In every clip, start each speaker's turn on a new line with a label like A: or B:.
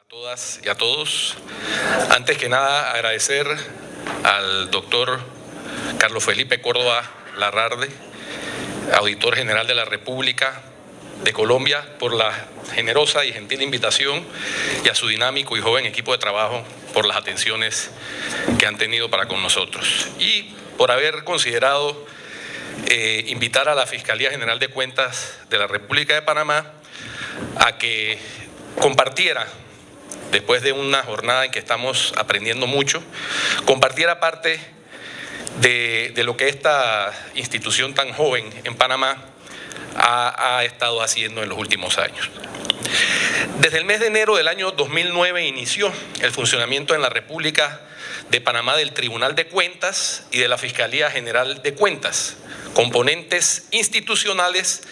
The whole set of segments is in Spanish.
A: Todas y a todos. Antes que nada, agradecer al doctor Carlos Felipe Córdoba Larrarde, auditor general de la República de Colombia, por la generosa y gentil invitación, y a su dinámico y joven equipo de trabajo por las atenciones que han tenido para con nosotros, y por haber considerado invitar a la Fiscalía General de Cuentas de la República de Panamá a que compartiera, después de una jornada en que estamos aprendiendo mucho, compartiera parte de lo que esta institución tan joven en Panamá ha estado haciendo en los últimos años. Desde el mes de enero del año 2009 inició el funcionamiento en la República de Panamá del Tribunal de Cuentas y de la Fiscalía General de Cuentas, componentes institucionales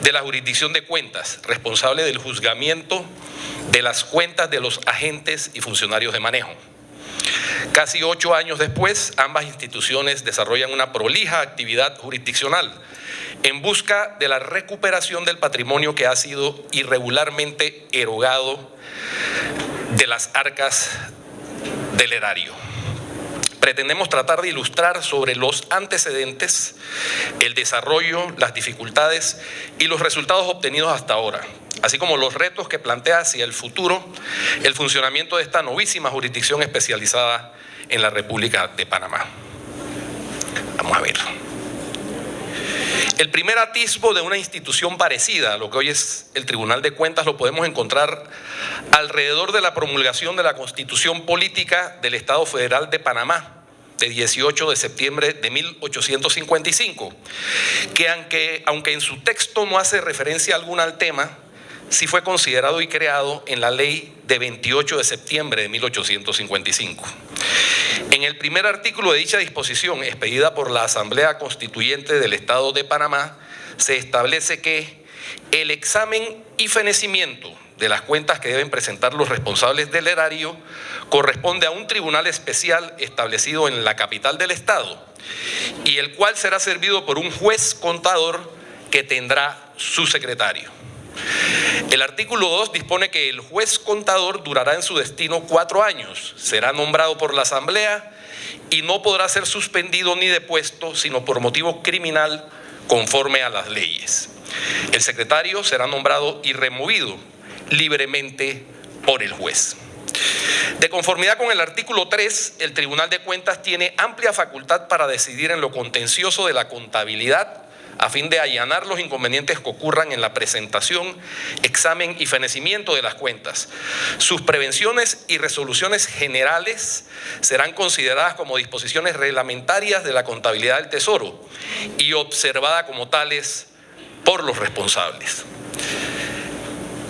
A: de la jurisdicción de cuentas, responsable del juzgamiento de las cuentas de los agentes y funcionarios de manejo. Casi 8 años después, ambas instituciones desarrollan una prolija actividad jurisdiccional en busca de la recuperación del patrimonio que ha sido irregularmente erogado de las arcas del erario. Pretendemos tratar de ilustrar sobre los antecedentes, el desarrollo, las dificultades y los resultados obtenidos hasta ahora, así como los retos que plantea hacia el futuro el funcionamiento de esta novísima jurisdicción especializada en la República de Panamá. Vamos a ver. El primer atisbo de una institución parecida a lo que hoy es el Tribunal de Cuentas lo podemos encontrar alrededor de la promulgación de la Constitución Política del Estado Federal de Panamá, de 18 de septiembre de 1855, que aunque en su texto no hace referencia alguna al tema, sí fue considerado y creado en la ley de 28 de septiembre de 1855. En el primer artículo de dicha disposición, expedida por la Asamblea Constituyente del Estado de Panamá, se establece que el examen y fenecimiento de las cuentas que deben presentar los responsables del erario corresponde a un tribunal especial establecido en la capital del Estado, y el cual será servido por un juez contador que tendrá su secretario. El artículo 2 dispone que el juez contador durará en su destino 4 años, será nombrado por la Asamblea y no podrá ser suspendido ni depuesto, sino por motivo criminal conforme a las leyes. El secretario será nombrado y removido libremente por el juez. De conformidad con el artículo 3, el Tribunal de Cuentas tiene amplia facultad para decidir en lo contencioso de la contabilidad, a fin de allanar los inconvenientes que ocurran en la presentación, examen y fenecimiento de las cuentas. Sus prevenciones y resoluciones generales serán consideradas como disposiciones reglamentarias de la contabilidad del Tesoro y observadas como tales por los responsables.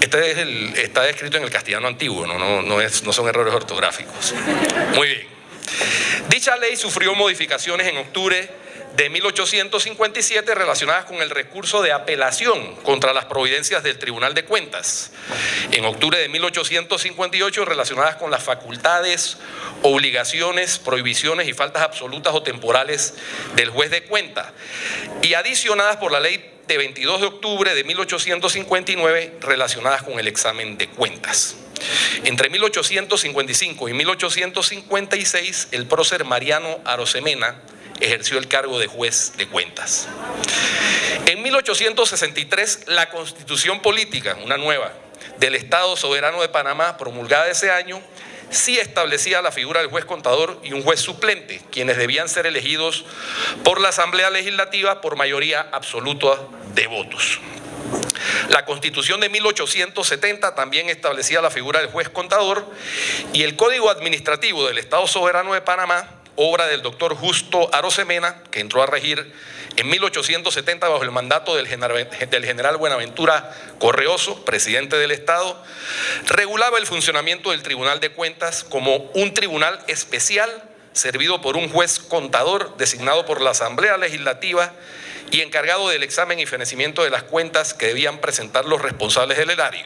A: Está escrito en el castellano antiguo, no son errores ortográficos. Muy bien. Dicha ley sufrió modificaciones en octubre de 1857 relacionadas con el recurso de apelación contra las providencias del Tribunal de Cuentas. En octubre de 1858 relacionadas con las facultades, obligaciones, prohibiciones y faltas absolutas o temporales del juez de cuenta, y adicionadas por la ley de 22 de octubre de 1859 relacionadas con el examen de cuentas. Entre 1855 y 1856, el prócer Mariano Arosemena ejerció el cargo de juez de cuentas. En 1863, la Constitución Política, una nueva, del Estado Soberano de Panamá, promulgada ese año, sí establecía la figura del juez contador y un juez suplente, quienes debían ser elegidos por la Asamblea Legislativa por mayoría absoluta de votos. La Constitución de 1870 también establecía la figura del juez contador, y el Código Administrativo del Estado Soberano de Panamá, obra del doctor Justo Arosemena, que entró a regir en 1870 bajo el mandato del general Buenaventura Correoso, presidente del Estado, regulaba el funcionamiento del Tribunal de Cuentas como un tribunal especial servido por un juez contador designado por la Asamblea Legislativa y encargado del examen y fenecimiento de las cuentas que debían presentar los responsables del erario.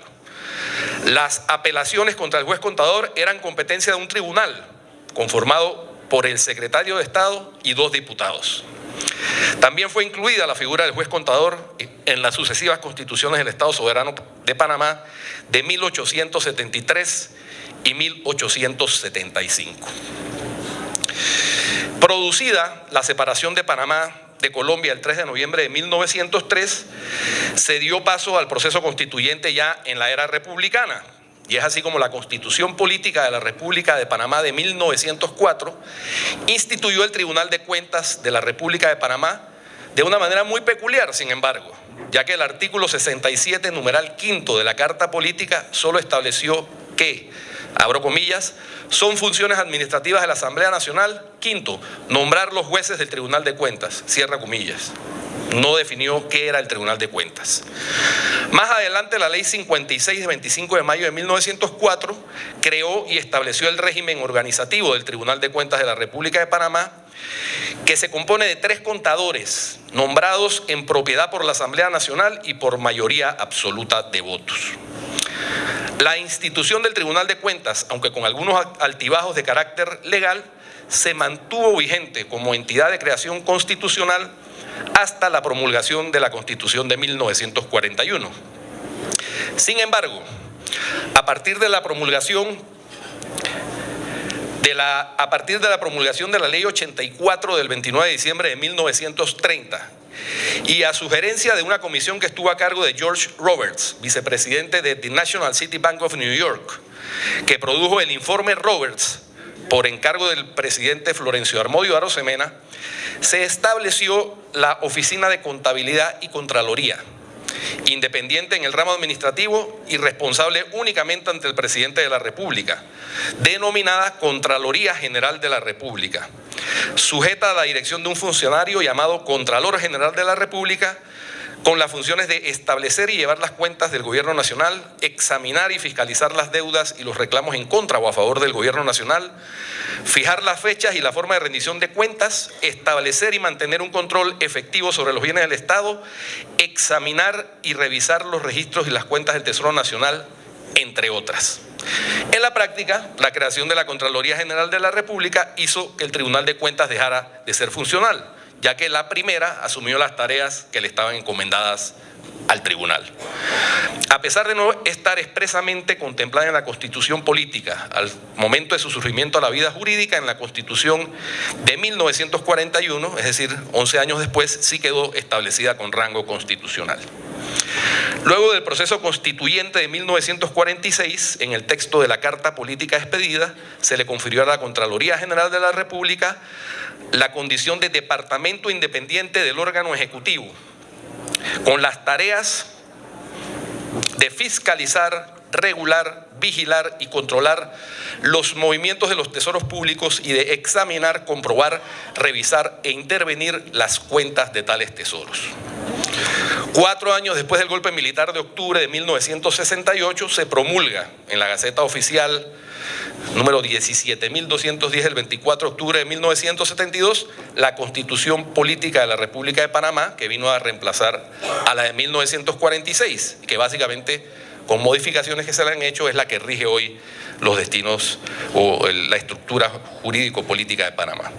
A: Las apelaciones contra el juez contador eran competencia de un tribunal conformado por el secretario de Estado y 2 diputados. También fue incluida la figura del juez contador en las sucesivas constituciones del Estado Soberano de Panamá de 1873 y 1875. Producida la separación de Panamá de Colombia el 3 de noviembre de 1903, se dio paso al proceso constituyente ya en la era republicana, y es así como la Constitución Política de la República de Panamá de 1904 instituyó el Tribunal de Cuentas de la República de Panamá de una manera muy peculiar, sin embargo, ya que el artículo 67, numeral quinto de la Carta Política solo estableció que, abro comillas, son funciones administrativas de la Asamblea Nacional. Quinto, nombrar los jueces del Tribunal de Cuentas, cierra comillas. No definió qué era el Tribunal de Cuentas. Más adelante, la Ley 56 de 25 de mayo de 1904 creó y estableció el régimen organizativo del Tribunal de Cuentas de la República de Panamá, que se compone de 3 contadores nombrados en propiedad por la Asamblea Nacional y por mayoría absoluta de votos. La institución del Tribunal de Cuentas, aunque con algunos altibajos de carácter legal, se mantuvo vigente como entidad de creación constitucional hasta la promulgación de la Constitución de 1941. Sin embargo, a partir de la promulgación de la Ley 84 del 29 de diciembre de 1930, y a sugerencia de una comisión que estuvo a cargo de George Roberts, vicepresidente de The National City Bank of New York, que produjo el informe Roberts por encargo del presidente Florencio Armodio Arosemena, se estableció la Oficina de Contabilidad y Contraloría, independiente en el ramo administrativo y responsable únicamente ante el presidente de la República, denominada Contraloría General de la República, sujeta a la dirección de un funcionario llamado Contralor General de la República, con las funciones de establecer y llevar las cuentas del Gobierno Nacional, examinar y fiscalizar las deudas y los reclamos en contra o a favor del Gobierno Nacional, fijar las fechas y la forma de rendición de cuentas, establecer y mantener un control efectivo sobre los bienes del Estado, examinar y revisar los registros y las cuentas del Tesoro Nacional, entre otras. En la práctica, la creación de la Contraloría General de la República hizo que el Tribunal de Cuentas dejara de ser funcional, ya que la primera asumió las tareas que le estaban encomendadas al tribunal. A pesar de no estar expresamente contemplada en la Constitución Política, al momento de su surgimiento a la vida jurídica en la Constitución de 1941, es decir, 11 años después, sí quedó establecida con rango constitucional. Luego del proceso constituyente de 1946, en el texto de la Carta Política expedida, se le confirió a la Contraloría General de la República la condición de departamento independiente del órgano ejecutivo, con las tareas de fiscalizar, regular, vigilar y controlar los movimientos de los tesoros públicos y de examinar, comprobar, revisar e intervenir las cuentas de tales tesoros. 4 años después del golpe militar de octubre de 1968, se promulga en la Gaceta Oficial número 17.210 del 24 de octubre de 1972, la Constitución Política de la República de Panamá, que vino a reemplazar a la de 1946, que básicamente, con modificaciones que se le han hecho, es la que rige hoy los destinos o la estructura jurídico-política de Panamá.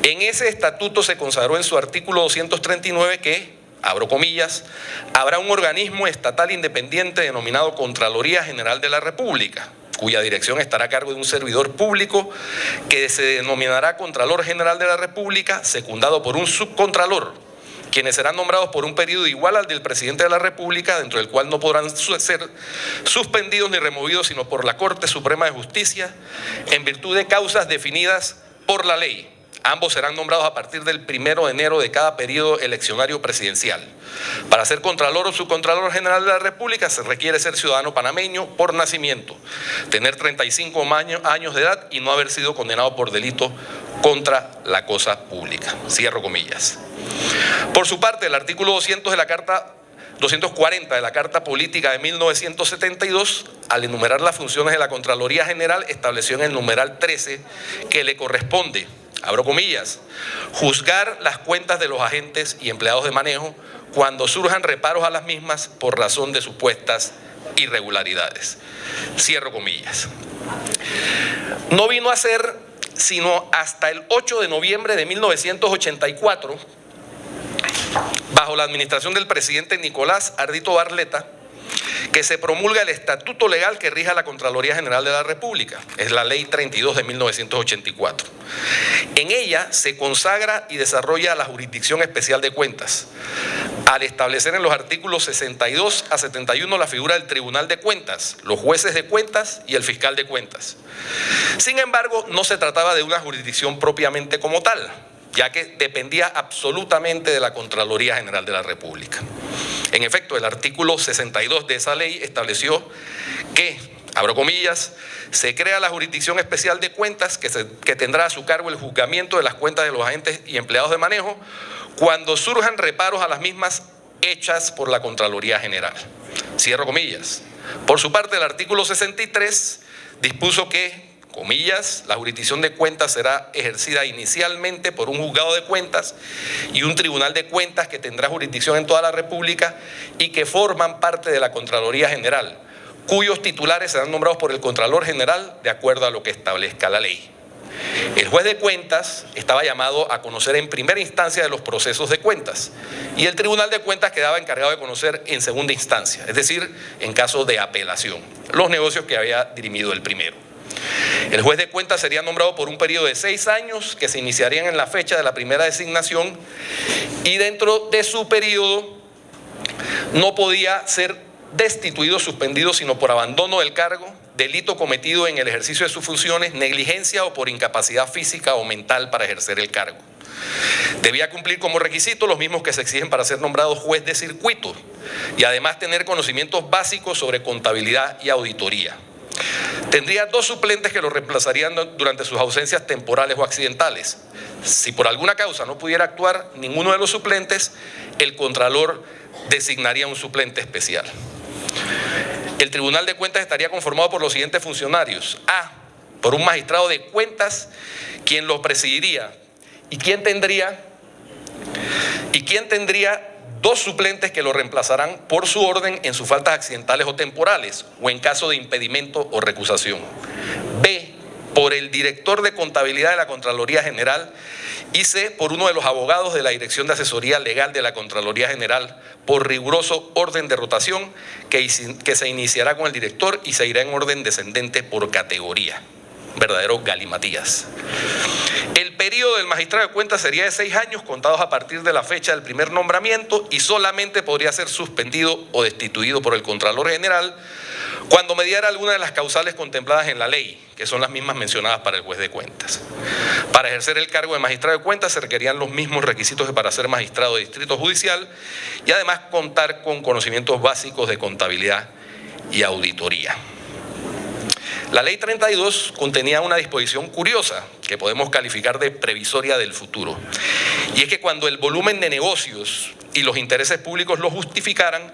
A: En ese estatuto se consagró en su artículo 239 que, abro comillas, habrá un organismo estatal independiente denominado Contraloría General de la República, cuya dirección estará a cargo de un servidor público que se denominará Contralor General de la República, secundado por un subcontralor, quienes serán nombrados por un periodo igual al del presidente de la República, dentro del cual no podrán ser suspendidos ni removidos sino por la Corte Suprema de Justicia, en virtud de causas definidas por la ley. Ambos serán nombrados a partir del 1 de enero de cada periodo eleccionario presidencial. Para ser Contralor o Subcontralor General de la República se requiere ser ciudadano panameño por nacimiento, tener 35 años de edad y no haber sido condenado por delito contra la cosa pública. Cierro comillas. Por su parte, el artículo 240 de la Carta Política de 1972, al enumerar las funciones de la Contraloría General, estableció en el numeral 13 que le corresponde, abro comillas, juzgar las cuentas de los agentes y empleados de manejo cuando surjan reparos a las mismas por razón de supuestas irregularidades. Cierro comillas. No vino a ser sino hasta el 8 de noviembre de 1984 bajo la administración del presidente Nicolás Ardito Barletta, que se promulga el estatuto legal que rija la Contraloría General de la República. Es la Ley 32 de 1984. En ella se consagra y desarrolla la Jurisdicción Especial de Cuentas, al establecer en los artículos 62 a 71 la figura del Tribunal de Cuentas, los jueces de cuentas y el fiscal de cuentas. Sin embargo, no se trataba de una jurisdicción propiamente como tal, ya que dependía absolutamente de la Contraloría General de la República. En efecto, el artículo 62 de esa ley estableció que, abro comillas, se crea la Jurisdicción Especial de Cuentas que tendrá a su cargo el juzgamiento de las cuentas de los agentes y empleados de manejo cuando surjan reparos a las mismas hechas por la Contraloría General. Cierro comillas. Por su parte, el artículo 63 dispuso que, comillas, la jurisdicción de cuentas será ejercida inicialmente por un juzgado de cuentas y un tribunal de cuentas que tendrá jurisdicción en toda la República y que forman parte de la Contraloría General, cuyos titulares serán nombrados por el Contralor General de acuerdo a lo que establezca la ley. El juez de cuentas estaba llamado a conocer en primera instancia de los procesos de cuentas y el tribunal de cuentas quedaba encargado de conocer en segunda instancia, es decir, en caso de apelación, los negocios que había dirimido el primero. El juez de cuentas sería nombrado por un periodo de 6 años que se iniciarían en la fecha de la primera designación y dentro de su periodo no podía ser destituido o suspendido sino por abandono del cargo, delito cometido en el ejercicio de sus funciones, negligencia o por incapacidad física o mental para ejercer el cargo. Debía cumplir como requisito los mismos que se exigen para ser nombrado juez de circuito y además tener conocimientos básicos sobre contabilidad y auditoría. Tendría 2 suplentes que lo reemplazarían durante sus ausencias temporales o accidentales. Si por alguna causa no pudiera actuar ninguno de los suplentes, el Contralor designaría un suplente especial. El Tribunal de Cuentas estaría conformado por los siguientes funcionarios. A, por un magistrado de cuentas, quien lo presidiría. ¿Y quién tendría 2 suplentes que lo reemplazarán por su orden en sus faltas accidentales o temporales o en caso de impedimento o recusación. B, por el director de contabilidad de la Contraloría General y C, por uno de los abogados de la Dirección de Asesoría Legal de la Contraloría General por riguroso orden de rotación que se iniciará con el director y se irá en orden descendente por categoría. Verdadero galimatías. El periodo del magistrado de cuentas sería de 6 años contados a partir de la fecha del primer nombramiento y solamente podría ser suspendido o destituido por el Contralor General cuando mediara alguna de las causales contempladas en la ley, que son las mismas mencionadas para el juez de cuentas. Para ejercer el cargo de magistrado de cuentas se requerían los mismos requisitos que para ser magistrado de distrito judicial y además contar con conocimientos básicos de contabilidad y auditoría. La Ley 32 contenía una disposición curiosa que podemos calificar de previsoria del futuro. Y es que cuando el volumen de negocios y los intereses públicos lo justificaran,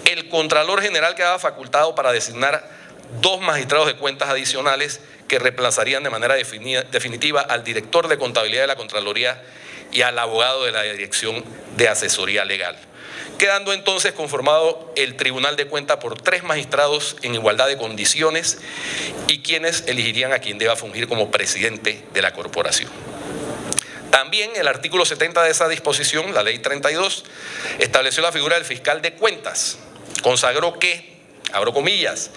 A: el Contralor General quedaba facultado para designar 2 magistrados de cuentas adicionales que reemplazarían de manera definitiva al director de contabilidad de la Contraloría y al abogado de la Dirección de Asesoría Legal, quedando entonces conformado el Tribunal de Cuentas por 3 magistrados en igualdad de condiciones y quienes elegirían a quien deba fungir como presidente de la corporación. También el artículo 70 de esa disposición, la Ley 32, estableció la figura del fiscal de cuentas. Consagró que, abro comillas,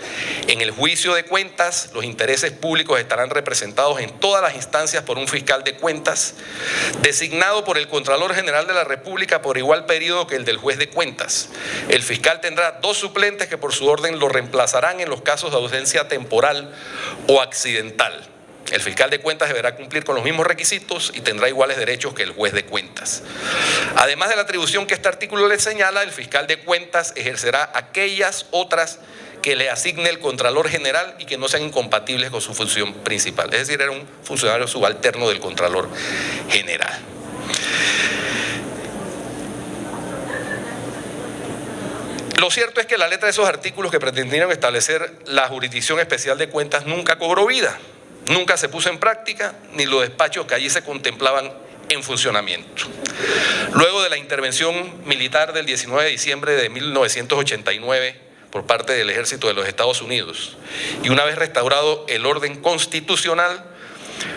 A: en el juicio de cuentas los intereses públicos estarán representados en todas las instancias por un fiscal de cuentas designado por el Contralor General de la República por igual periodo que el del juez de cuentas. El fiscal tendrá 2 suplentes que por su orden lo reemplazarán en los casos de ausencia temporal o accidental. El fiscal de cuentas deberá cumplir con los mismos requisitos y tendrá iguales derechos que el juez de cuentas. Además de la atribución que este artículo le señala, el fiscal de cuentas ejercerá aquellas otras que le asigne el Contralor General y que no sean incompatibles con su función principal. Es decir, era un funcionario subalterno del Contralor General. Lo cierto es que la letra de esos artículos que pretendieron establecer la Jurisdicción Especial de Cuentas nunca cobró vida. Nunca se puso en práctica, ni los despachos que allí se contemplaban en funcionamiento. Luego de la intervención militar del 19 de diciembre de 1989 por parte del Ejército de los Estados Unidos, y una vez restaurado el orden constitucional,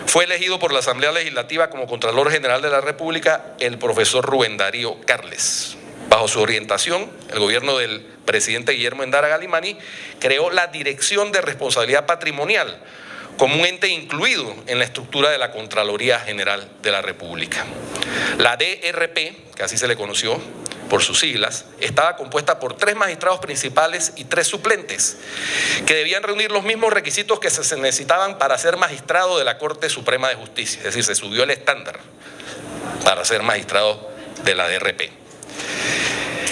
A: fue elegido por la Asamblea Legislativa como Contralor General de la República el profesor Rubén Darío Carles. Bajo su orientación, el gobierno del presidente Guillermo Endara Galimani creó la Dirección de Responsabilidad Patrimonial como un ente incluido en la estructura de la Contraloría General de la República. La DRP, que así se le conoció por sus siglas, estaba compuesta por 3 magistrados principales y 3 suplentes, que debían reunir los mismos requisitos que se necesitaban para ser magistrado de la Corte Suprema de Justicia. Es decir, se subió el estándar para ser magistrado de la DRP.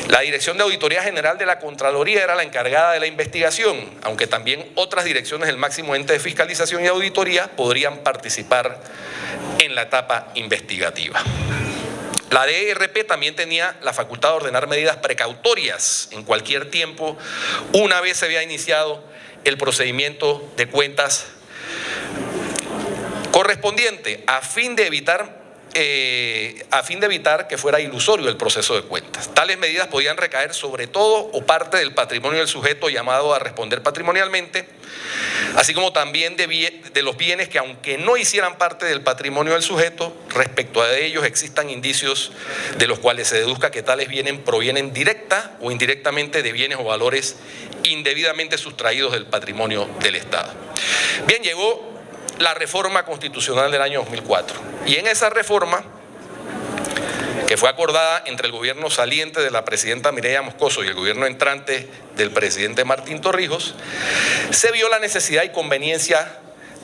A: La Dirección de Auditoría General de la Contraloría era la encargada de la investigación, aunque también otras direcciones del máximo ente de fiscalización y auditoría podrían participar en la etapa investigativa. La DRP también tenía la facultad de ordenar medidas precautorias en cualquier tiempo, una vez se había iniciado el procedimiento de cuentas correspondiente, a fin de evitar que fuera ilusorio el proceso de cuentas. Tales medidas podían recaer sobre todo o parte del patrimonio del sujeto llamado a responder patrimonialmente, así como también de los bienes que, aunque no hicieran parte del patrimonio del sujeto, respecto a ellos existan indicios de los cuales se deduzca que tales bienes provienen directa o indirectamente de bienes o valores indebidamente sustraídos del patrimonio del Estado. Bien, llegó la reforma constitucional del año 2004. Y en esa reforma, que fue acordada entre el gobierno saliente de la presidenta Mireya Moscoso y el gobierno entrante del presidente Martín Torrijos, se vio la necesidad y conveniencia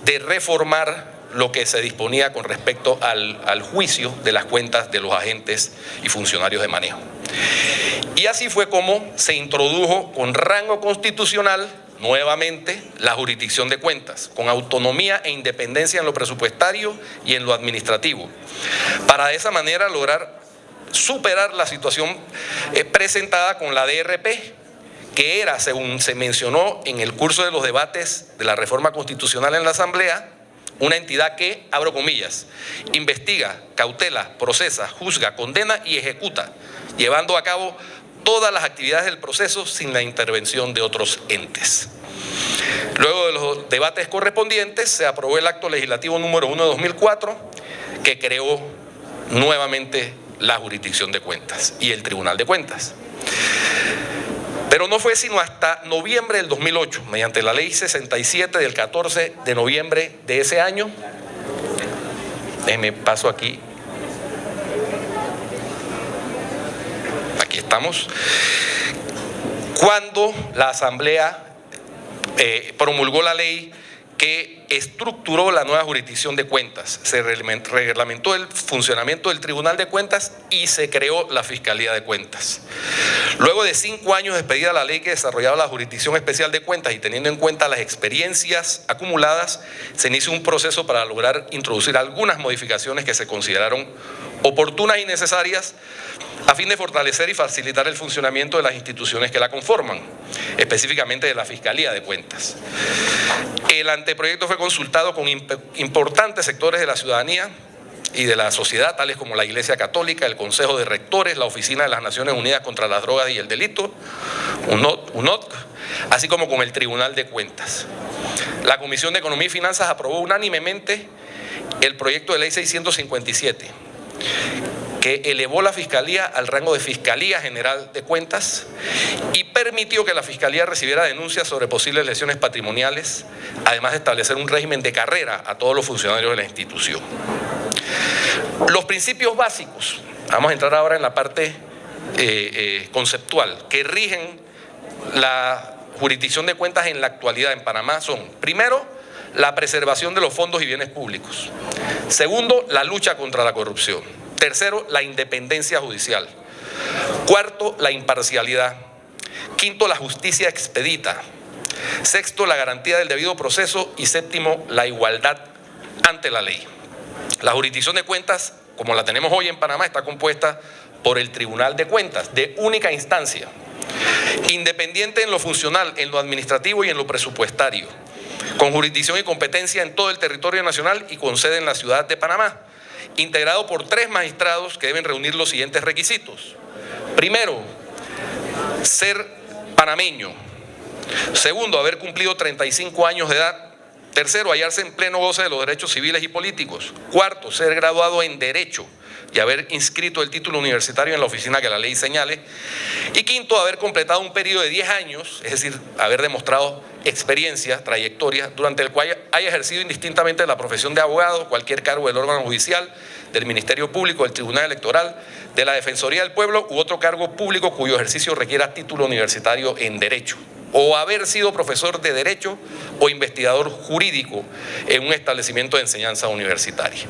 A: de reformar lo que se disponía con respecto al juicio de las cuentas de los agentes y funcionarios de manejo. Y así fue como se introdujo con rango constitucional nuevamente la jurisdicción de cuentas, con autonomía e independencia en lo presupuestario y en lo administrativo, para de esa manera lograr superar la situación presentada con la DRP, que era, según se mencionó en el curso de los debates de la reforma constitucional en la Asamblea, una entidad que, abro comillas, investiga, cautela, procesa, juzga, condena y ejecuta, llevando a cabo todas las actividades del proceso sin la intervención de otros entes. Luego de los debates correspondientes, se aprobó el acto legislativo número 1 de 2004, que creó nuevamente la jurisdicción de cuentas y el Tribunal de Cuentas. Pero no fue sino hasta noviembre del 2008, mediante la Ley 67 del 14 de noviembre de ese año. Déjenme paso aquí. Aquí estamos. Cuando la Asamblea promulgó la ley que estructuró la nueva jurisdicción de cuentas, se reglamentó el funcionamiento del Tribunal de Cuentas y se creó la Fiscalía de Cuentas. Luego de 5 años de expedida la ley que desarrollaba la Jurisdicción Especial de Cuentas y teniendo en cuenta las experiencias acumuladas, se inició un proceso para lograr introducir algunas modificaciones que se consideraron oportunas y necesarias a fin de fortalecer y facilitar el funcionamiento de las instituciones que la conforman, específicamente de la Fiscalía de Cuentas. El anteproyecto fue consultado con importantes sectores de la ciudadanía y de la sociedad, tales como la Iglesia Católica, el Consejo de Rectores, la Oficina de las Naciones Unidas contra las Drogas y el Delito, UNODC, así como con el Tribunal de Cuentas. La Comisión de Economía y Finanzas aprobó unánimemente el proyecto de ley 657, que elevó la Fiscalía al rango de Fiscalía General de Cuentas y permitió que la Fiscalía recibiera denuncias sobre posibles lesiones patrimoniales, además de establecer un régimen de carrera a todos los funcionarios de la institución. Los principios básicos, vamos a entrar ahora en la parte conceptual, que rigen la jurisdicción de cuentas en la actualidad en Panamá son: primero, la preservación de los fondos y bienes públicos; segundo, la lucha contra la corrupción; tercero, la independencia judicial; cuarto, la imparcialidad; quinto, la justicia expedita; sexto, la garantía del debido proceso; y séptimo, la igualdad ante la ley. La jurisdicción de cuentas, como la tenemos hoy en Panamá, está compuesta por el Tribunal de Cuentas, de única instancia, independiente en lo funcional, en lo administrativo y en lo presupuestario, con jurisdicción y competencia en todo el territorio nacional y con sede en la ciudad de Panamá, integrado por 3 magistrados que deben reunir los siguientes requisitos. Primero, ser panameño. Segundo, haber cumplido 35 años de edad. Tercero, hallarse en pleno goce de los derechos civiles y políticos. Cuarto, ser graduado en Derecho y haber inscrito el título universitario en la oficina que la ley señale. Y quinto, haber completado un periodo de 10 años, es decir, haber demostrado experiencia, trayectoria, durante el cual haya ejercido indistintamente la profesión de abogado, cualquier cargo del órgano judicial, del Ministerio Público, del Tribunal Electoral, de la Defensoría del Pueblo u otro cargo público cuyo ejercicio requiera título universitario en Derecho, o haber sido profesor de Derecho o investigador jurídico en un establecimiento de enseñanza universitaria.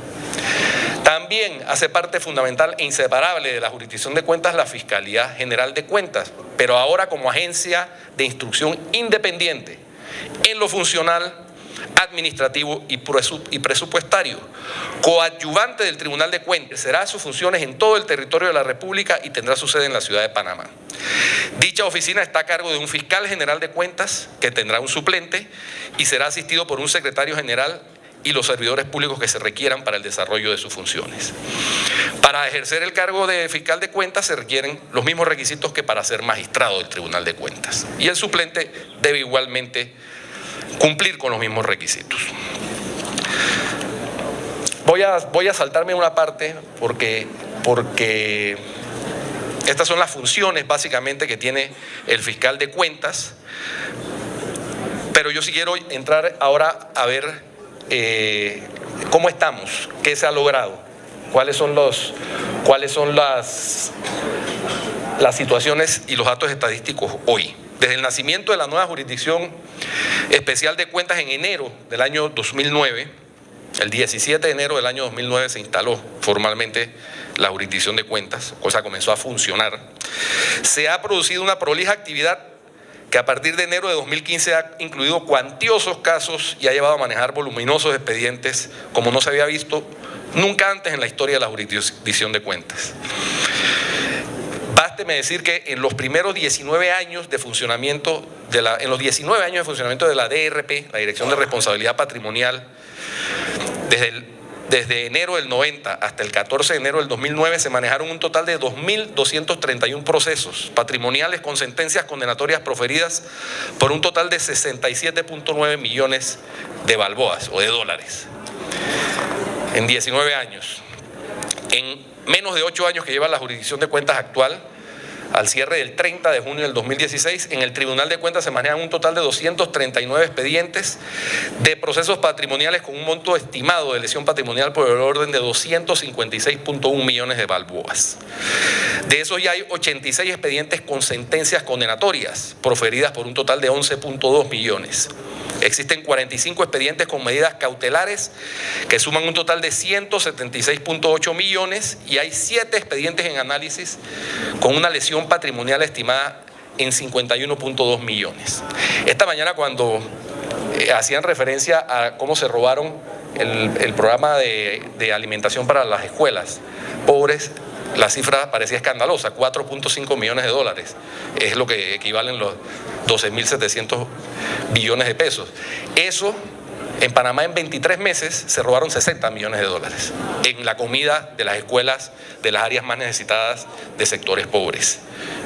A: También hace parte fundamental e inseparable de la jurisdicción de cuentas la Fiscalía General de Cuentas, pero ahora como agencia de instrucción independiente en lo funcional, administrativo y presupuestario, coadyuvante del Tribunal de Cuentas, será sus funciones en todo el territorio de la República y tendrá su sede en la ciudad de Panamá. Dicha oficina está a cargo de un fiscal general de cuentas que tendrá un suplente y será asistido por un secretario general y los servidores públicos que se requieran para el desarrollo de sus funciones. Para ejercer el cargo de fiscal de cuentas se requieren los mismos requisitos que para ser magistrado del Tribunal de Cuentas, y el suplente debe igualmente cumplir con los mismos requisitos. Voy a saltarme una parte porque estas son las funciones básicamente que tiene el fiscal de cuentas, pero yo sí quiero entrar ahora a ver cómo estamos, qué se ha logrado, cuáles son las situaciones y los datos estadísticos hoy. Desde el nacimiento de la nueva Jurisdicción Especial de Cuentas en enero del año 2009, el 17 de enero del año 2009 se instaló formalmente la Jurisdicción de Cuentas, cosa comenzó a funcionar. Se ha producido una prolija actividad que a partir de enero de 2015 ha incluido cuantiosos casos y ha llevado a manejar voluminosos expedientes como no se había visto nunca antes en la historia de la Jurisdicción de Cuentas. Básteme decir que en los primeros 19 años de funcionamiento de la DRP, la Dirección de Responsabilidad Patrimonial, desde enero del 90 hasta el 14 de enero del 2009 se manejaron un total de 2.231 procesos patrimoniales con sentencias condenatorias proferidas por un total de 67.9 millones de balboas o de dólares en 19 años. En menos de 8 años que lleva la Jurisdicción de Cuentas actual, al cierre del 30 de junio del 2016, en el Tribunal de Cuentas se manejan un total de 239 expedientes de procesos patrimoniales con un monto estimado de lesión patrimonial por el orden de 256.1 millones de balboas. De esos ya hay 86 expedientes con sentencias condenatorias proferidas por un total de 11.2 millones. Existen 45 expedientes con medidas cautelares que suman un total de 176.8 millones y hay 7 expedientes en análisis con una lesión patrimonial estimada en 51.2 millones. Esta mañana cuando hacían referencia a cómo se robaron el programa de alimentación para las escuelas pobres, la cifra parecía escandalosa, 4.5 millones de dólares, es lo que equivalen los 12.700 billones de pesos. Eso, en Panamá en 23 meses se robaron 60 millones de dólares en la comida de las escuelas de las áreas más necesitadas de sectores pobres.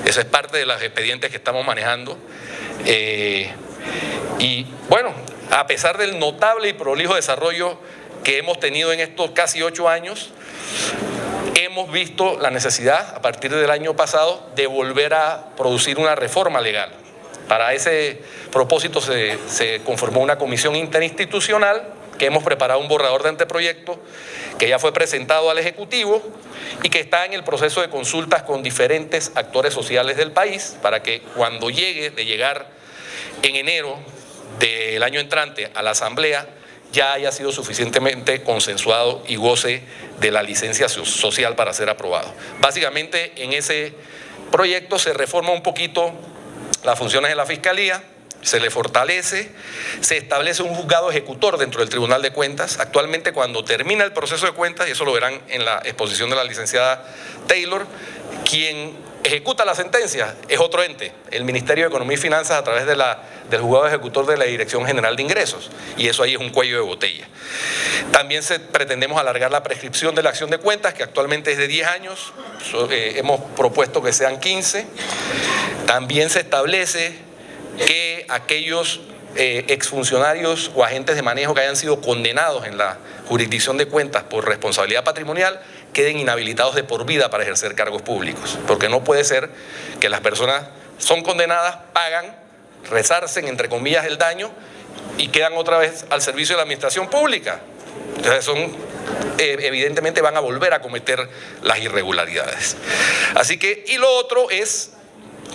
A: Eso es parte de los expedientes que estamos manejando. Y bueno, a pesar del notable y prolijo desarrollo que hemos tenido en estos casi 8 años, hemos visto la necesidad, a partir del año pasado, de volver a producir una reforma legal. Para ese propósito se conformó una comisión interinstitucional que hemos preparado un borrador de anteproyecto que ya fue presentado al Ejecutivo y que está en el proceso de consultas con diferentes actores sociales del país para que cuando llegar en enero del año entrante a la Asamblea ya haya sido suficientemente consensuado y goce de la licencia social para ser aprobado. Básicamente en ese proyecto se reforma un poquito las funciones de la Fiscalía, se le fortalece, se establece un juzgado ejecutor dentro del Tribunal de Cuentas. Actualmente cuando termina el proceso de cuentas, y eso lo verán en la exposición de la licenciada Taylor, quien ejecuta la sentencia es otro ente, el Ministerio de Economía y Finanzas a través del juzgado ejecutor de la Dirección General de Ingresos, y eso ahí es un cuello de botella. También pretendemos alargar la prescripción de la acción de cuentas, que actualmente es de 10 años, hemos propuesto que sean 15. También se establece que aquellos exfuncionarios o agentes de manejo que hayan sido condenados en la jurisdicción de cuentas por responsabilidad patrimonial queden inhabilitados de por vida para ejercer cargos públicos, porque no puede ser que las personas son condenadas, pagan, resarcen entre comillas el daño y quedan otra vez al servicio de la administración pública. Entonces evidentemente van a volver a cometer las irregularidades. Así que, y lo otro es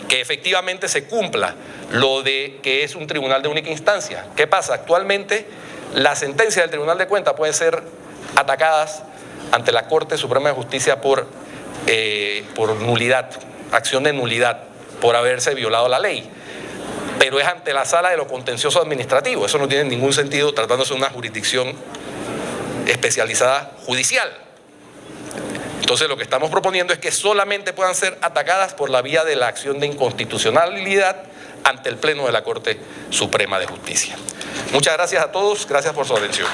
A: que efectivamente se cumpla lo de que es un tribunal de única instancia. ¿Qué pasa? Actualmente las sentencias del Tribunal de Cuentas pueden ser atacadas ante la Corte Suprema de Justicia por nulidad, acción de nulidad, por haberse violado la ley. Pero es ante la Sala de lo Contencioso Administrativo. Eso no tiene ningún sentido tratándose de una jurisdicción especializada judicial. Entonces lo que estamos proponiendo es que solamente puedan ser atacadas por la vía de la acción de inconstitucionalidad ante el Pleno de la Corte Suprema de Justicia. Muchas gracias a todos, gracias por su atención.